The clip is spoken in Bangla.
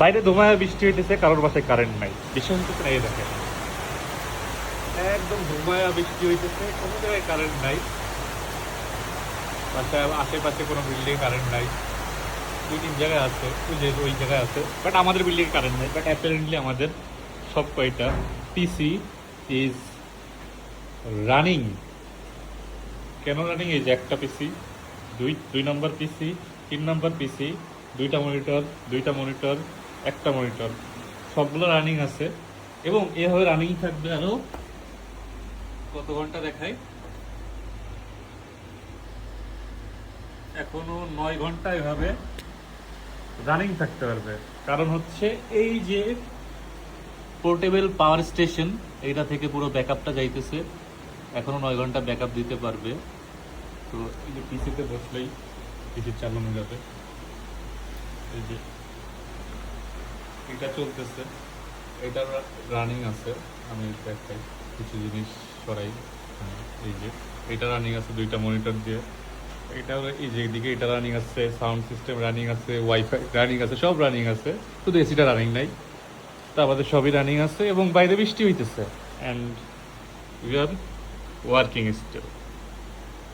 বাইরে ধুমায়া বৃষ্টি হইতেছে, কারোর বাসায় কারেন্ট নাই, বিশ্বাস হচ্ছে না? এই দেখেন একদম ধুমায়া বৃষ্টি হইতেছে, কোনো জায়গায় কারেন্ট নাই, বাসায় আশেপাশে কোনো বিল্ডিং কারেন্ট নাই। 2-3 জায়গায় আছে, ওই জায়গায় আছে, বাট আমাদের বিল্ডিং কারেন্ট নাই। বাট অ্যাপারেন্টলি আমাদের সব কয়টা পিসি ইজ রানিং। কেন রানিং? এই যে একটা পিসি, দুই নম্বর পিসি, 3 নম্বর পিসি, দুইটা মনিটর, একটা মনিটর, সবগুলো রানিং আছে। এবং এভাবে রানিং থাকবে আরো কত ঘন্টা দেখাই, এখনো 9 ঘন্টা এভাবে রানিং থাকতে পারবে। কারণ হচ্ছে এই যে পোর্টেবল পাওয়ার স্টেশন, এইটা থেকে পুরো ব্যাকআপটা যাইতেছে, এখনো 9 ঘন্টা ব্যাকআপ দিতে পারবে। তো এই যে পিসিতে বসলেই পিসি চালানো যাবে। এই যে এটা চলতেছে, এটা রানিং আছে। আমি দেখাই কিছু জিনিস সরাই। হ্যাঁ, এই যে এটা রানিং আছে দুইটা মনিটর দিয়ে। এটা এই যে এদিকে এটা রানিং আছে, সাউন্ড সিস্টেম রানিং আছে, ওয়াইফাই রানিং আছে, সব রানিং আছে, শুধু এসিটা রানিং নাই। তা আমাদের সবই রানিং আছে এবং বাইরে বৃষ্টি হইতেছে, and we are working still.